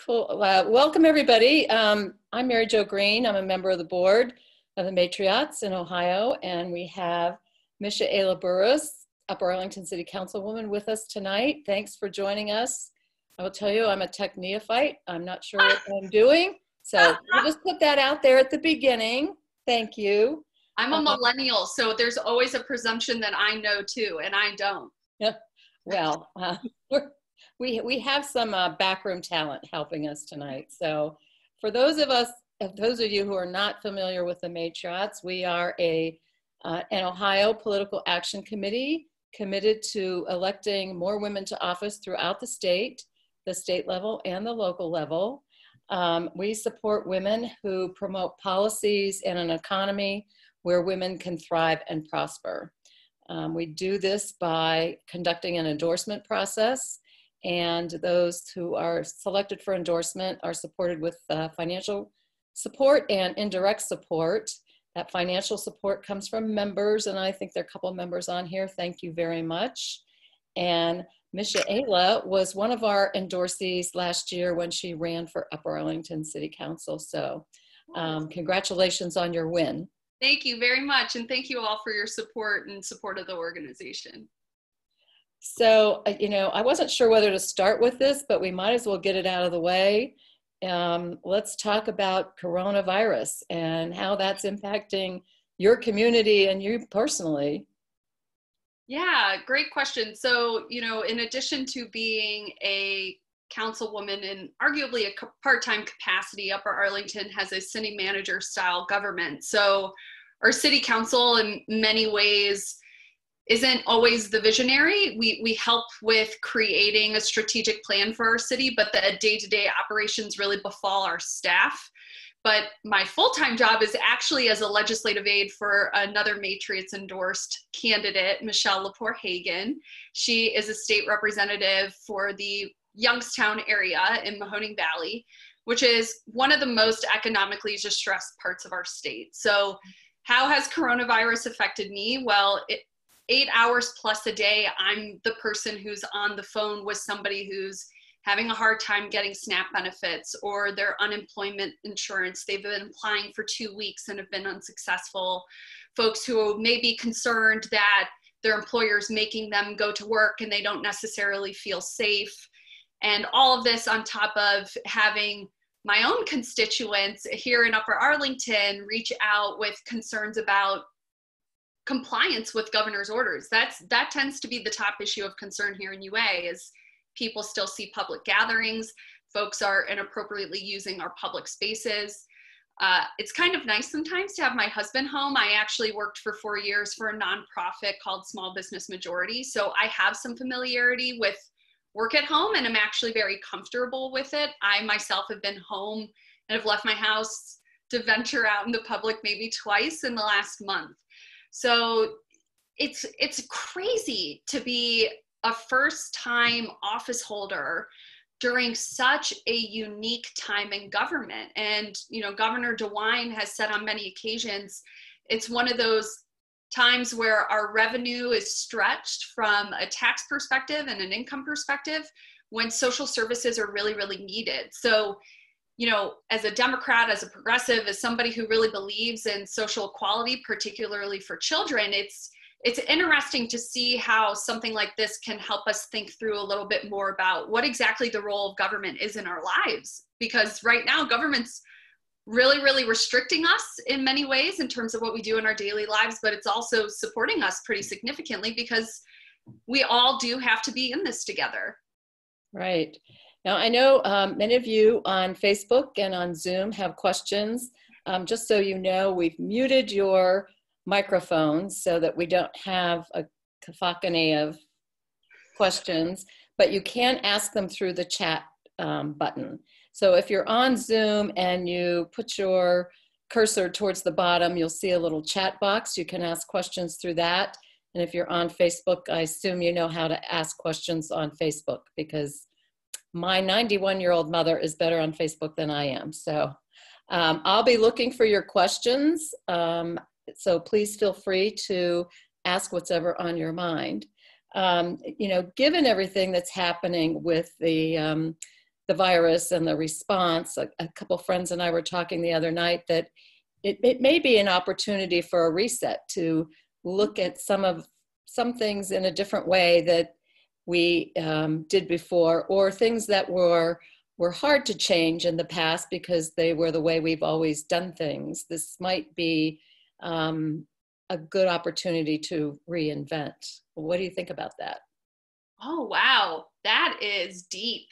Cool. Welcome, everybody. I'm Mary Jo Green. I'm a member of the board of the Matriots in Ohio, and we have Michaela Burriss, Upper Arlington City Councilwoman, with us tonight. Thanks for joining us. I will tell you, I'm a tech neophyte. I'm not sure what I'm doing, so we'll just put that out there at the beginning. Thank you. I'm a millennial, so there's always a presumption that I know too, and I don't. Well, we have some backroom talent helping us tonight. So for those of you who are not familiar with the Matriots, we are an Ohio political action committee committed to electing more women to office throughout the state level and the local level. We support women who promote policies and an economy where women can thrive and prosper. We do this by conducting an endorsement process, and those who are selected for endorsement are supported with financial support and indirect support. That financial support comes from members, and I think there are a couple of members on here. Thank you very much. And Michaela was one of our endorsees last year when she ran for Upper Arlington City Council. So congratulations on your win. Thank you very much, and thank you all for your support and support of the organization. So, I wasn't sure whether to start with this, but we might as well get it out of the way. Let's talk about coronavirus and how that's impacting your community and you personally. Yeah, great question. So, in addition to being a councilwoman in arguably a part-time capacity, Upper Arlington has a city manager style government. So our city council in many ways isn't always the visionary. We help with creating a strategic plan for our city, but the day-to-day operations really befall our staff. But my full-time job is actually as a legislative aide for another Matriots endorsed candidate, Michelle Hagan. She is a state representative for the Youngstown area in Mahoning Valley, which is one of the most economically distressed parts of our state. So how has coronavirus affected me? Well, 8 hours plus a day, I'm the person who's on the phone with somebody who's having a hard time getting SNAP benefits or their unemployment insurance. They've been applying for 2 weeks and have been unsuccessful. Folks who may be concerned that their employer's making them go to work and they don't necessarily feel safe. And all of this on top of having my own constituents here in Upper Arlington reach out with concerns about compliance with governor's orders. That tends to be the top issue of concern here in UA is people still see public gatherings. Folks are inappropriately using our public spaces. It's kind of nice sometimes to have my husband home. I actually worked for 4 years for a nonprofit called Small Business Majority. So I have some familiarity with work at home, and I'm actually very comfortable with it. I myself have been home and have left my house to venture out in the public maybe twice in the last month. So it's crazy to be a first-time office holder during such a unique time in government. And, Governor DeWine has said on many occasions, it's one of those times where our revenue is stretched from a tax perspective and an income perspective when social services are really, really needed. So, as a Democrat, as a progressive, as somebody who really believes in social equality, particularly for children, it's interesting to see how something like this can help us think through a little bit more about what exactly the role of government is in our lives. Because right now, government's really, really restricting us in many ways in terms of what we do in our daily lives, but it's also supporting us pretty significantly because we all do have to be in this together. Right. Now, I know many of you on Facebook and on Zoom have questions. Just so you know, we've muted your microphones so that we don't have a cacophony of questions, but you can ask them through the chat button. So if you're on Zoom and you put your cursor towards the bottom, you'll see a little chat box. You can ask questions through that. And if you're on Facebook, I assume you know how to ask questions on Facebook because my 91-year-old mother is better on Facebook than I am. So I'll be looking for your questions. So please feel free to ask what's ever on your mind. Given everything that's happening with the the virus and the response. A couple friends and I were talking the other night that it may be an opportunity for a reset to look at some things in a different way that we did before, or things that were hard to change in the past because they were the way we've always done things. This might be a good opportunity to reinvent. What do you think about that? Oh, wow. That is deep.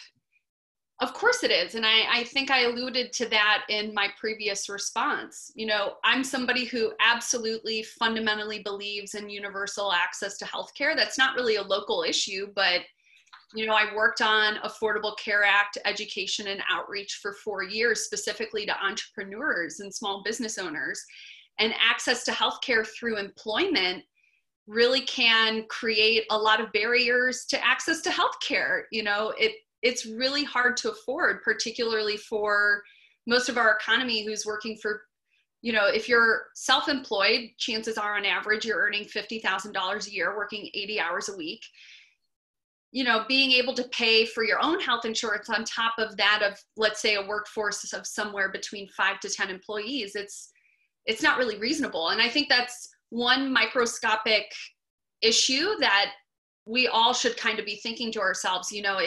Of course it is. And I think I alluded to that in my previous response. You know, I'm somebody who absolutely fundamentally believes in universal access to healthcare. That's not really a local issue, but, you know, I worked on Affordable Care Act education and outreach for 4 years, specifically to entrepreneurs and small business owners. And access to healthcare through employment really can create a lot of barriers to access to healthcare. You know, it's really hard to afford, particularly for most of our economy who's working for, you know, if you're self-employed, chances are on average you're earning $50,000 a year, working 80 hours a week. You know, being able to pay for your own health insurance on top of that of, let's say, a workforce of somewhere between 5 to 10 employees, it's not really reasonable. And I think that's one microscopic issue that we all should kind of be thinking to ourselves. You know,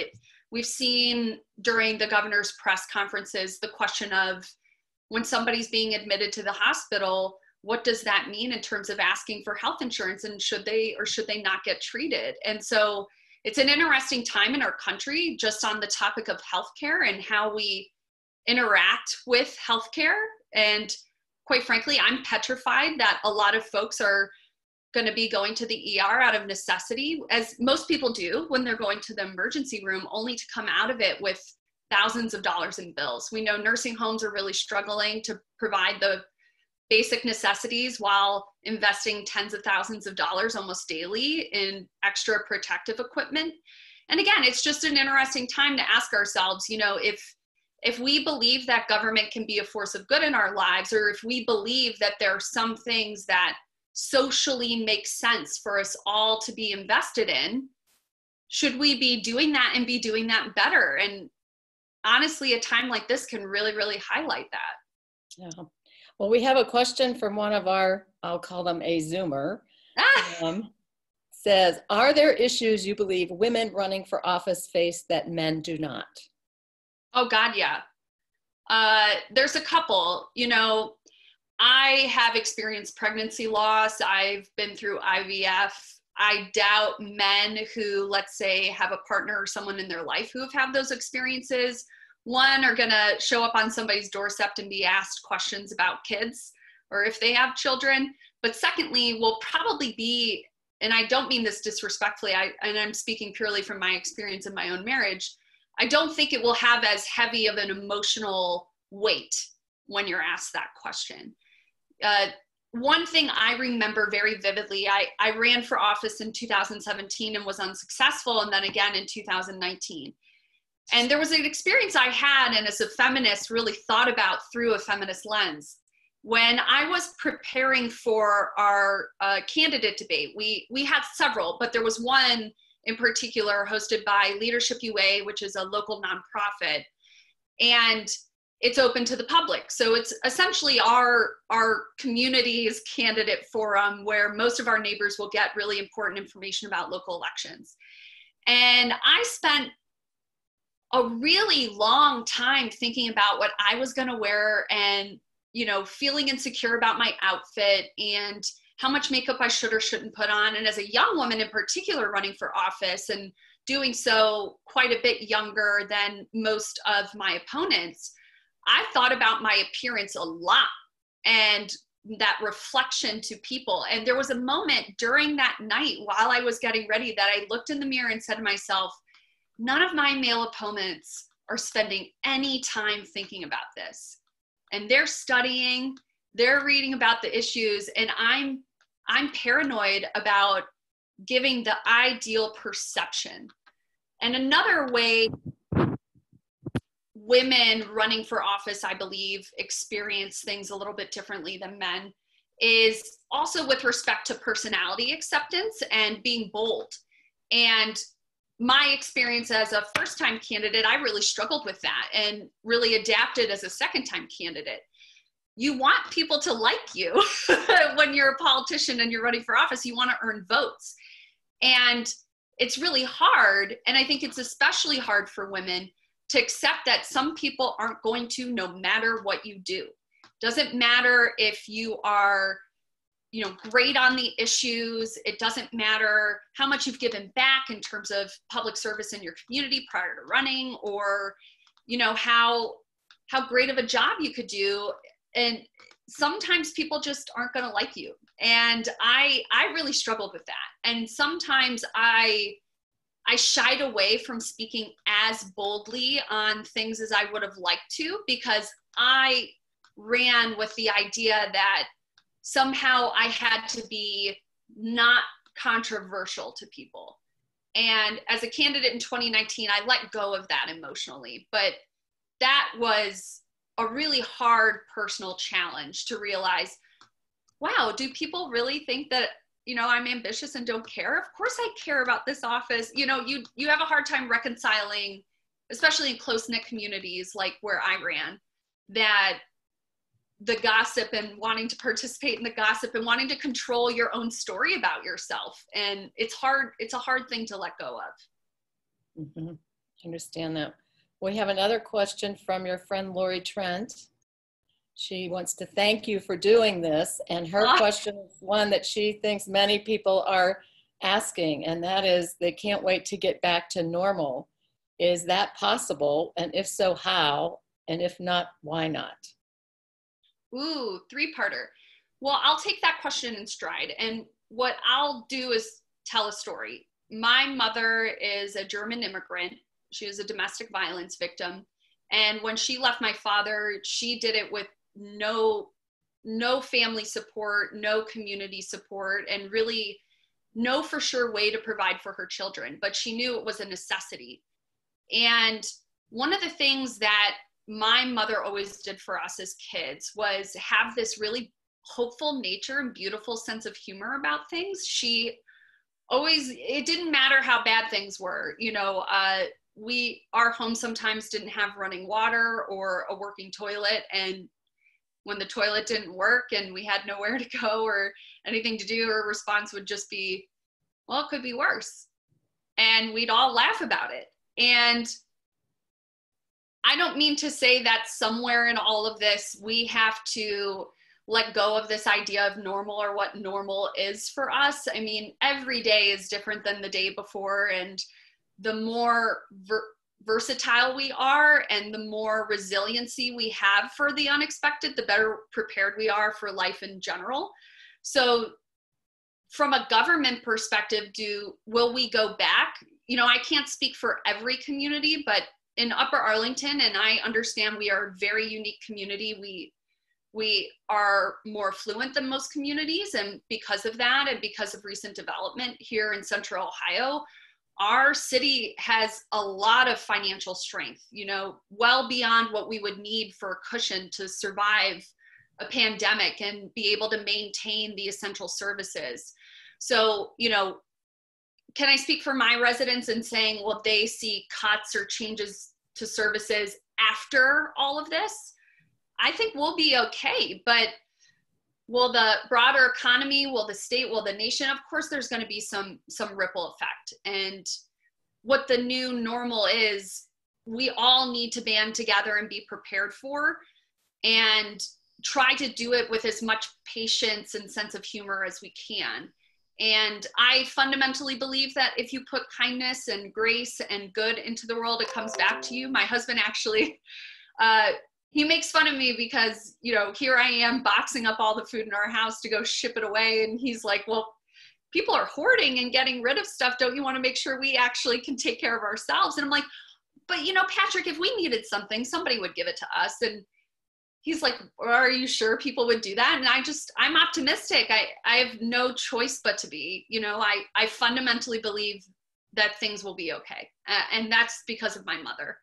we've seen during the governor's press conferences the question of, when somebody's being admitted to the hospital, what does that mean in terms of asking for health insurance, and should they or should they not get treated? And so it's an interesting time in our country just on the topic of healthcare and how we interact with healthcare. And quite frankly, I'm petrified that a lot of folks are going to be going to the ER out of necessity, as most people do when they're going to the emergency room, only to come out of it with thousands of dollars in bills. We know nursing homes are really struggling to provide the basic necessities while investing tens of thousands of dollars almost daily in extra protective equipment. And again, it's just an interesting time to ask ourselves, you know, if we believe that government can be a force of good in our lives, or if we believe that there are some things that socially make sense for us all to be invested in, should we be doing that and be doing that better? And honestly, a time like this can really, really highlight that. Yeah. Well, we have a question from one of our, I'll call them a Zoomer. Says, are there issues you believe women running for office face that men do not? Oh God, yeah. There's a couple. You know, I have experienced pregnancy loss. I've been through IVF. I doubt men who, let's say, have a partner or someone in their life who have had those experiences, one, are going to show up on somebody's doorstep and be asked questions about kids or if they have children. But secondly, will probably be, and I don't mean this disrespectfully, and I'm speaking purely from my experience in my own marriage, I don't think it will have as heavy of an emotional weight when you're asked that question. One thing I remember very vividly, I ran for office in 2017 and was unsuccessful, and then again in 2019. And there was an experience I had, and as a feminist, really thought about through a feminist lens. When I was preparing for our candidate debate, we had several, but there was one in particular hosted by Leadership UA, which is a local nonprofit, and it's open to the public. So it's essentially our community's candidate forum where most of our neighbors will get really important information about local elections. And I spent a really long time thinking about what I was going to wear and, you know, feeling insecure about my outfit and how much makeup I should or shouldn't put on. And as a young woman in particular running for office and doing so quite a bit younger than most of my opponents, I thought about my appearance a lot and that reflection to people. And there was a moment during that night while I was getting ready that I looked in the mirror and said to myself, none of my male opponents are spending any time thinking about this. And they're studying, they're reading about the issues, and I'm paranoid about giving the ideal perception. And another way women running for office, I believe, experience things a little bit differently than men is also with respect to personality acceptance and being bold. And my experience as a first-time candidate, I really struggled with that and really adapted as a second-time candidate. You want people to like you when you're a politician and you're running for office. You want to earn votes. And it's really hard. And I think it's especially hard for women to accept that some people aren't going to, no matter what you do. Doesn't matter if you are, you know, great on the issues. It doesn't matter how much you've given back in terms of public service in your community prior to running, or, you know, how great of a job you could do. And sometimes people just aren't going to like you. And I really struggled with that. And sometimes I shied away from speaking as boldly on things as I would have liked to, because I ran with the idea that somehow I had to be not controversial to people. And as a candidate in 2019, I let go of that emotionally. But that was a really hard personal challenge to realize, wow, do people really think that, you know, I'm ambitious and don't care? Of course I care about this office. You know, you have a hard time reconciling, especially in close-knit communities like where I ran, that the gossip and wanting to participate in the gossip and wanting to control your own story about yourself. And it's hard. It's a hard thing to let go of. Mm-hmm. Understand that. We have another question from your friend Lori Trent. She wants to thank you for doing this. And her question is one that she thinks many people are asking, and that is, they can't wait to get back to normal. Is that possible? And if so, how? And if not, why not? Ooh, three-parter. Well, I'll take that question in stride. And what I'll do is tell a story. My mother is a German immigrant. She was a domestic violence victim. And when she left my father, she did it with no family support, no community support, and really no for sure way to provide for her children. But she knew it was a necessity. And one of the things that my mother always did for us as kids was have this really hopeful nature and beautiful sense of humor about things. She always, it didn't matter how bad things were, you know, our home sometimes didn't have running water or a working toilet. And when the toilet didn't work and we had nowhere to go or anything to do, her response would just be, well, it could be worse. And we'd all laugh about it. And I don't mean to say that somewhere in all of this, we have to let go of this idea of normal or what normal is for us. I mean, every day is different than the day before. And the more versatile we are and the more resiliency we have for the unexpected, the better prepared we are for life in general. So from a government perspective, will we go back? You know, I can't speak for every community, but in Upper Arlington, and I understand we are a very unique community. We are more affluent than most communities. And because of that, and because of recent development here in Central Ohio, our city has a lot of financial strength, you know, well beyond what we would need for a cushion to survive a pandemic and be able to maintain the essential services. So, you know, can I speak for my residents in saying, will they see cuts or changes to services after all of this? I think we'll be okay, but will the broader economy, will the state, will the nation? Of course, there's going to be some ripple effect. And what the new normal is, we all need to band together and be prepared for, and try to do it with as much patience and sense of humor as we can. And I fundamentally believe that if you put kindness and grace and good into the world, it comes back to you. My husband actually, he makes fun of me because, you know, here I am boxing up all the food in our house to go ship it away. And he's like, well, people are hoarding and getting rid of stuff. Don't you want to make sure we actually can take care of ourselves? And I'm like, but you know, Patrick, if we needed something, somebody would give it to us. And he's like, are you sure people would do that? And I'm optimistic. I have no choice but to be, you know, I fundamentally believe that things will be okay. And that's because of my mother.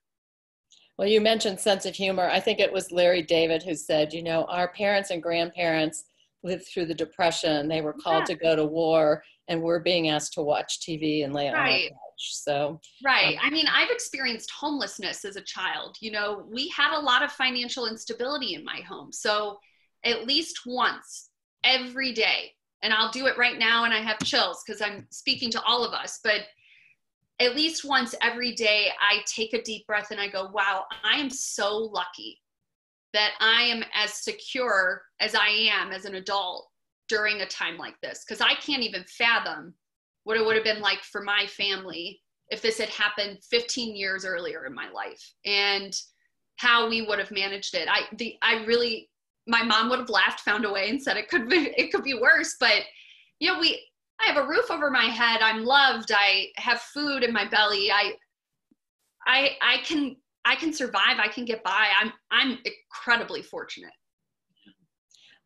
Well, you mentioned sense of humor. I think it was Larry David who said, you know, our parents and grandparents lived through the Depression. They were called to go to war, and we're being asked to watch TV and lay on our couch. So, Right. I mean, I've experienced homelessness as a child. You know, we had a lot of financial instability in my home. So at least once every day, and I'll do it right now and I have chills because I'm speaking to all of us, but at least once every day, I take a deep breath and I go, wow, I am so lucky that I am as secure as I am as an adult during a time like this. Because I can't even fathom what it would have been like for my family if this had happened 15 years earlier in my life, and how we would have managed it. My mom would have laughed, found a way, and said it could be worse. But you know, I have a roof over my head. I'm loved. I have food in my belly. I can survive. I can get by. I'm incredibly fortunate.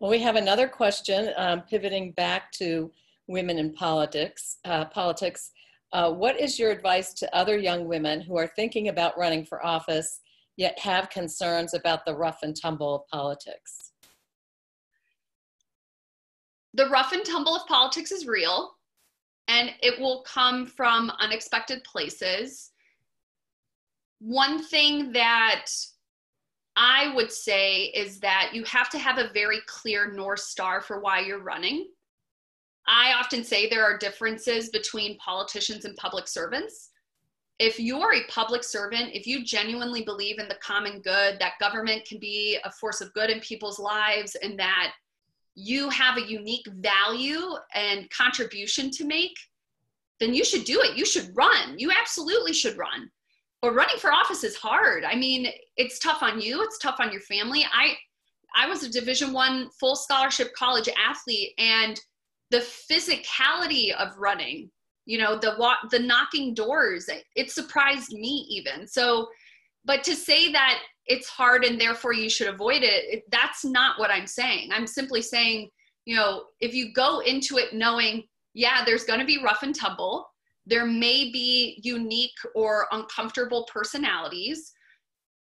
well, we have another question, pivoting back to women in politics. What is your advice to other young women who are thinking about running for office, yet have concerns about the rough and tumble of politics? The rough and tumble of politics is real, and it will come from unexpected places. One thing that I would say is that you have to have a very clear North Star for why you're running. I often say there are differences between politicians and public servants. If you're a public servant, if you genuinely believe in the common good, that government can be a force of good in people's lives, and that you have a unique value and contribution to make, then you should do it. You should run. You absolutely should run. But running for office is hard. I mean, it's tough on you. It's tough on your family. I was a Division I full scholarship college athlete, and the physicality of running, you know, the knocking doors, it surprised me even. So, but to say that it's hard and therefore you should avoid it, that's not what I'm saying. I'm simply saying, you know, if you go into it knowing, yeah, there's going to be rough and tumble, there may be unique or uncomfortable personalities,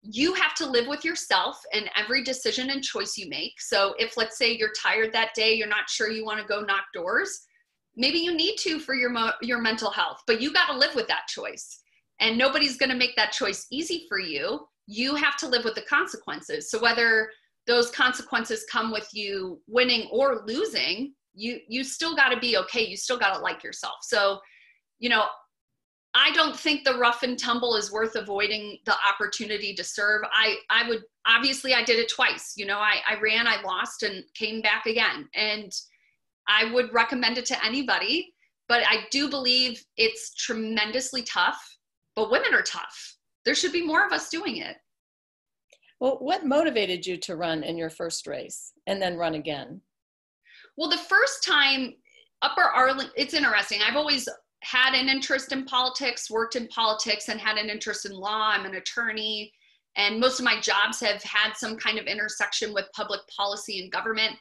you have to live with yourself and every decision and choice you make. So if, let's say, you're tired that day, you're not sure you want to go knock doors, maybe you need to for your mental health, but you got to live with that choice. And nobody's going to make that choice easy for you. You have to live with the consequences. So whether those consequences come with you winning or losing, you still got to be okay. You still got to like yourself. So, you know, I don't think the rough and tumble is worth avoiding the opportunity to serve. I would, obviously I did it twice. You know, I ran, I lost, and came back again. And I would recommend it to anybody, but I do believe it's tremendously tough, but women are tough. There should be more of us doing it. Well, what motivated you to run in your first race and then run again? Well, the first time, Upper Arlington, it's interesting. I've always had an interest in politics, worked in politics, and had an interest in law. I'm an attorney, and most of my jobs have had some kind of intersection with public policy and government.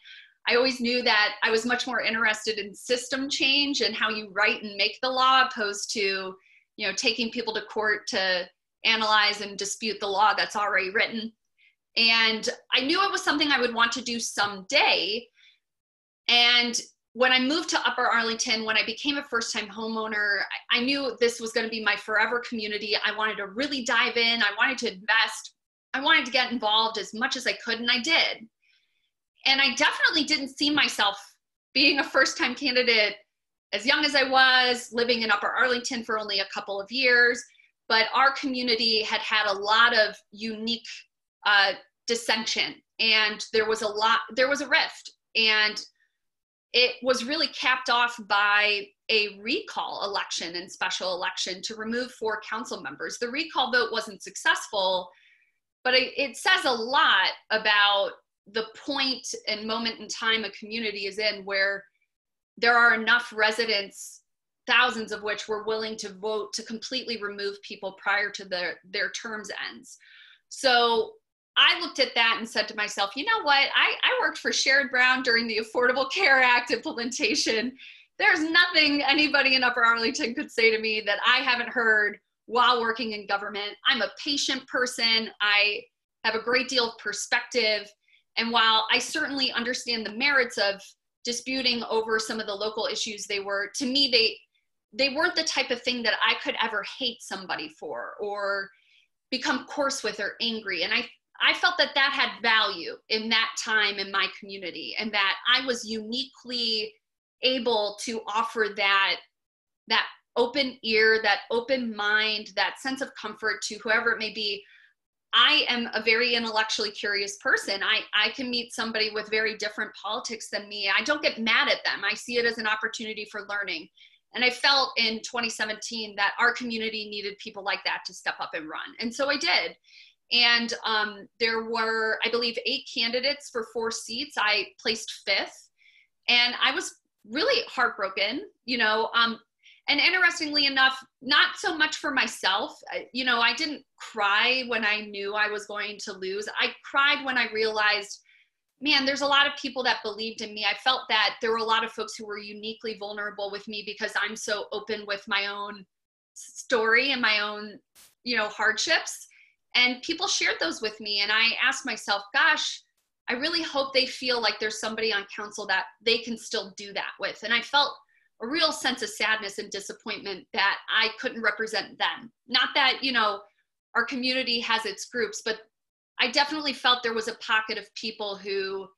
I always knew that I was much more interested in system change and how you write and make the law, opposed to, you know, taking people to court to analyze and dispute the law that's already written. And I knew it was something I would want to do someday. And when I moved to Upper Arlington, when I became a first-time homeowner, I knew this was going to be my forever community. I wanted to really dive in. I wanted to invest. I wanted to get involved as much as I could, and I did. And I definitely didn't see myself being a first-time candidate as young as I was, living in Upper Arlington for only a couple of years. But our community had had a lot of unique dissension, and there was a rift. And it was really capped off by a recall election and special election to remove 4 council members. The recall vote wasn't successful, but it says a lot about the point and moment in time a community is in where there are enough residents, thousands of which were willing to vote to completely remove people prior to their terms ends. So I looked at that and said to myself, you know what? I worked for Sherrod Brown during the Affordable Care Act implementation. There's nothing anybody in Upper Arlington could say to me that I haven't heard while working in government. I'm a patient person. I have a great deal of perspective. And while I certainly understand the merits of disputing over some of the local issues, to me, they weren't the type of thing that I could ever hate somebody for or become coarse with or angry. And I felt that that had value in that time in my community, and that I was uniquely able to offer that open ear, that open mind, that sense of comfort to whoever it may be. I am a very intellectually curious person. I can meet somebody with very different politics than me. I don't get mad at them. I see it as an opportunity for learning. And I felt in 2017 that our community needed people like that to step up and run. And so I did. And there were, I believe, 8 candidates for 4 seats. I placed 5th. And I was really heartbroken, you know, and interestingly enough, not so much for myself. You know, I didn't cry when I knew I was going to lose. I cried when I realized, man, there's a lot of people that believed in me. I felt that there were a lot of folks who were uniquely vulnerable with me because I'm so open with my own story and my own, you know, hardships. And people shared those with me. And I asked myself, gosh, I really hope they feel like there's somebody on council that they can still do that with. And I felt a real sense of sadness and disappointment that I couldn't represent them. Not that, you know, our community has its groups, but I definitely felt there was a pocket of people who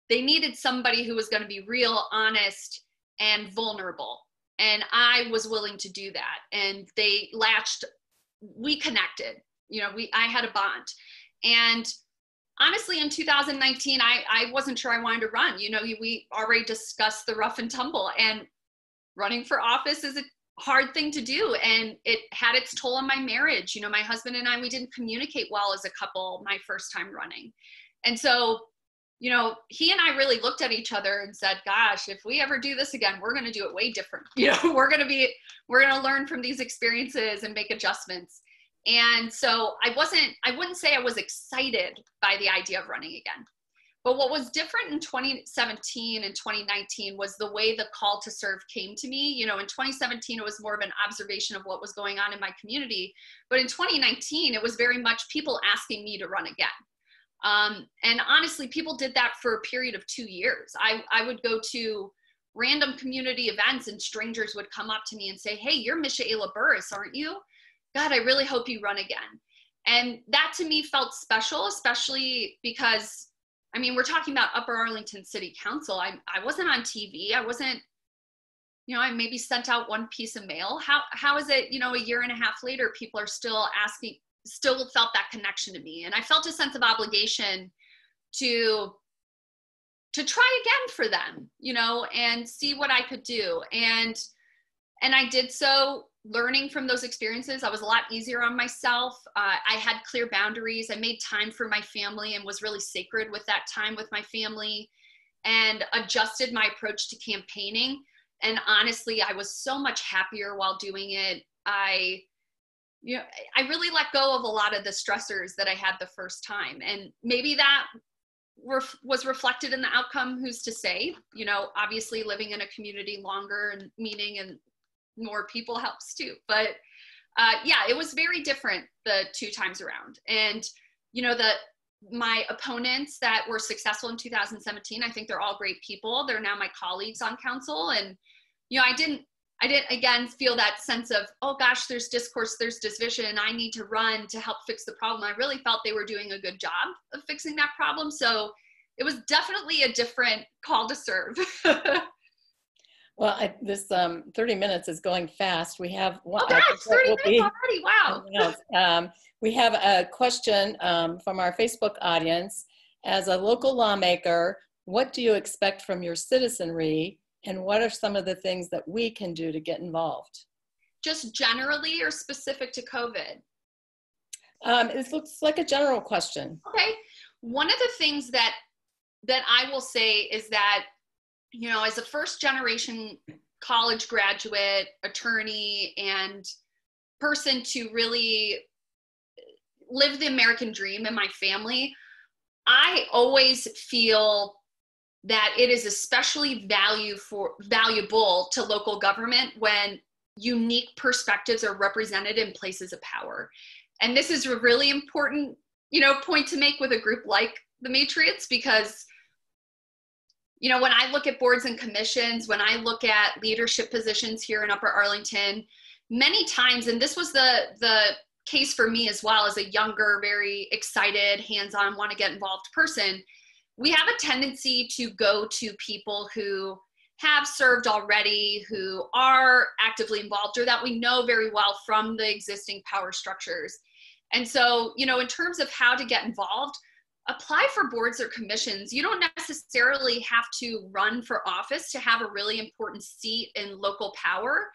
they needed somebody who was going to be real, honest, and vulnerable. And I was willing to do that. And they latched, we connected, you know, I had a bond. And honestly, in 2019, I wasn't sure I wanted to run. You know, we already discussed the rough and tumble, and running for office is a hard thing to do. And it had its toll on my marriage. You know, my husband and I, we didn't communicate well as a couple my first time running. And so, you know, he and I really looked at each other and said, gosh, if we ever do this again, we're going to do it way different. You know, we're going to learn from these experiences and make adjustments. And so I wouldn't say I was excited by the idea of running again. But what was different in 2017 and 2019 was the way the call to serve came to me. You know, in 2017, it was more of an observation of what was going on in my community. But in 2019, it was very much people asking me to run again. And honestly, people did that for a period of 2 years. I would go to random community events and strangers would come up to me and say, hey, you're Michaela Burriss, aren't you? God, I really hope you run again. And that to me felt special, especially because, I mean, we're talking about Upper Arlington City Council. I wasn't on TV. I wasn't, you know, I maybe sent out one piece of mail. How is it, you know, a year and a half later, people are still asking, still felt that connection to me. And I felt a sense of obligation to try again for them, you know, and see what I could do. And I did so, learning from those experiences. I was a lot easier on myself. I had clear boundaries. I made time for my family and was really sacred with that time with my family, and adjusted my approach to campaigning. And honestly, I was so much happier while doing it. I really let go of a lot of the stressors that I had the first time. And maybe that was reflected in the outcome, who's to say. You know, obviously living in a community longer and meeting and more people helps too. But yeah, it was very different the 2 times around. And, you know, my opponents that were successful in 2017, I think they're all great people. They're now my colleagues on council. And, you know, I didn't again feel that sense of, oh gosh, there's discourse, there's division, I need to run to help fix the problem. I really felt they were doing a good job of fixing that problem. So it was definitely a different call to serve. Well, this 30 minutes is going fast. We have one. Oh gosh, 30 minutes already, wow. We have a question from our Facebook audience. As a local lawmaker, what do you expect from your citizenry, and what are some of the things that we can do to get involved? Just generally or specific to COVID? It looks like a general question. Okay. One of the things that I will say is that, you know, as a first generation college graduate, attorney, and person to really live the American dream in my family, I always feel that it is especially valuable to local government when unique perspectives are represented in places of power. And this is a really important, you know, point to make with a group like the Matriots, because You know, when I look at boards and commissions, when I look at leadership positions here in Upper Arlington, many times, and this was the case for me as well as a younger, very excited, hands-on, want to get involved person, we have a tendency to go to people who have served already, who are actively involved, or that we know very well from the existing power structures. And so, you know, in terms of how to get involved, apply for boards or commissions. You don't necessarily have to run for office to have a really important seat in local power.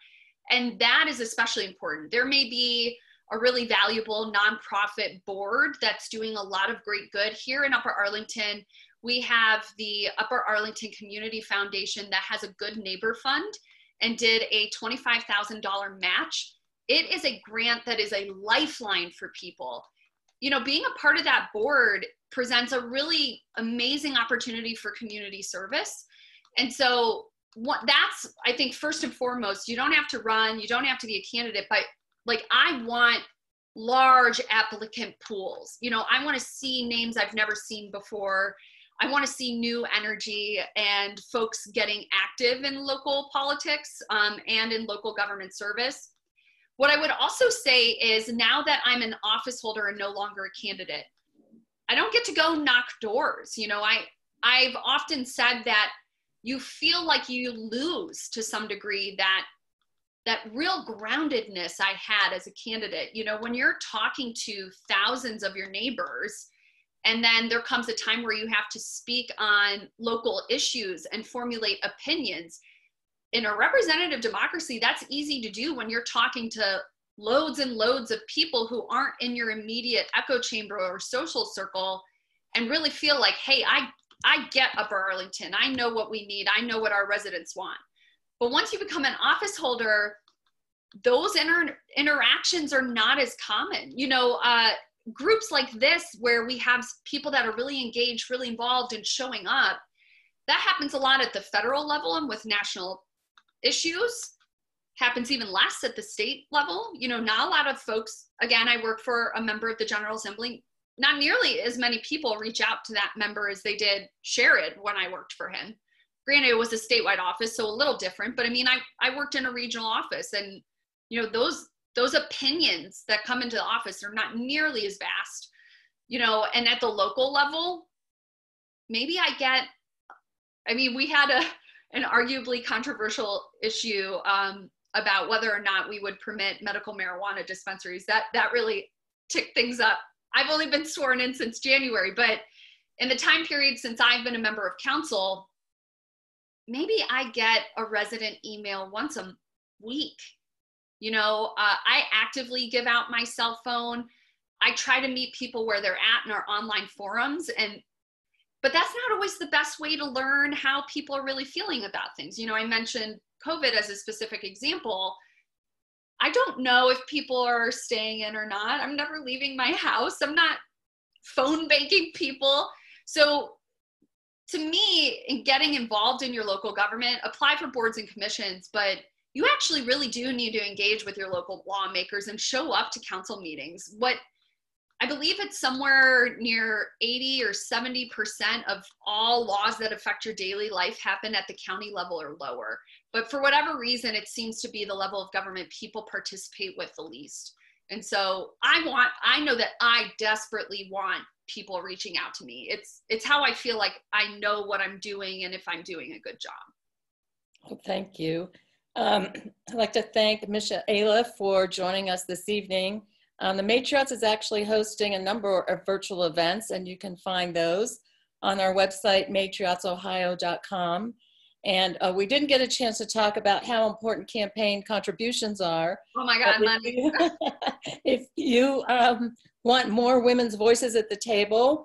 And that is especially important. There may be a really valuable nonprofit board that's doing a lot of great good. Here in Upper Arlington, we have the Upper Arlington Community Foundation that has a Good Neighbor Fund and did a $25,000 match. It is a grant that is a lifeline for people. You know, being a part of that board presents a really amazing opportunity for community service. And so that's, I think, first and foremost, you don't have to run, you don't have to be a candidate, but like, I want large applicant pools. You know, I want to see names I've never seen before. I want to see new energy and folks getting active in local politics and in local government service. What I would also say is, now that I'm an office holder and no longer a candidate, I don't get to go knock doors. You know, I've often said that you feel like you lose to some degree that real groundedness I had as a candidate. You know, when you're talking to thousands of your neighbors, and then there comes a time where you have to speak on local issues and formulate opinions. In a representative democracy, that's easy to do when you're talking to loads and loads of people who aren't in your immediate echo chamber or social circle, and really feel like, hey, I get Upper Arlington. I know what we need. I know what our residents want. But once you become an office holder, those interactions are not as common. You know, groups like this, where we have people that are really engaged, really involved and showing up, that happens a lot at the federal level and with national issues. Happens even less at the state level. You know, not a lot of folks, again, I work for a member of the General Assembly, not nearly as many people reach out to that member as they did Sherrod when I worked for him. Granted, it was a statewide office, so a little different, but I mean, I worked in a regional office, and, you know, those opinions that come into the office are not nearly as vast, you know. And at the local level, maybe we had an arguably controversial issue about whether or not we would permit medical marijuana dispensaries. That really ticked things up. I've only been sworn in since January, but in the time period since I've been a member of council, maybe I get a resident email once a week. You know, I actively give out my cell phone. I try to meet people where they're at in our online forums, but that's not always the best way to learn how people are really feeling about things. You know, I mentioned COVID as a specific example. I don't know if people are staying in or not. I'm never leaving my house. I'm not phone banking people. So to me, in getting involved in your local government, apply for boards and commissions, but you actually really do need to engage with your local lawmakers and show up to council meetings. I believe it's somewhere near 80 or 70% of all laws that affect your daily life happen at the county level or lower. But for whatever reason, it seems to be the level of government people participate with the least. And so I know that I desperately want people reaching out to me. It's how I feel like I know what I'm doing and if I'm doing a good job. Well, thank you. I'd like to thank Michaela for joining us this evening. The Matriots is actually hosting a number of virtual events, and you can find those on our website, matriotsohio.com. And we didn't get a chance to talk about how important campaign contributions are. Oh my God, money. If you want more women's voices at the table,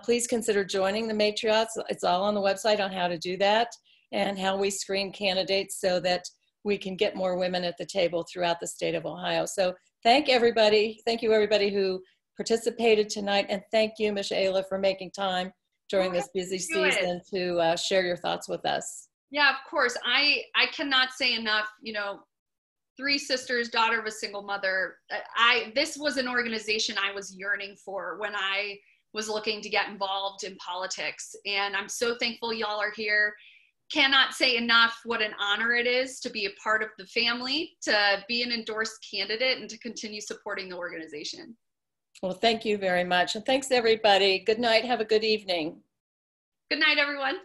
please consider joining the Matriots. It's all on the website on how to do that and how we screen candidates so that we can get more women at the table throughout the state of Ohio. So thank everybody. Thank you everybody who participated tonight. And thank you, Michaela, for making time during this busy season to share your thoughts with us. Yeah, of course. I cannot say enough, you know, 3 sisters, daughter of a single mother. This was an organization I was yearning for when I was looking to get involved in politics. And I'm so thankful y'all are here. Cannot say enough what an honor it is to be a part of the family, to be an endorsed candidate, and to continue supporting the organization. Well, thank you very much. And thanks, everybody. Good night. Have a good evening. Good night, everyone.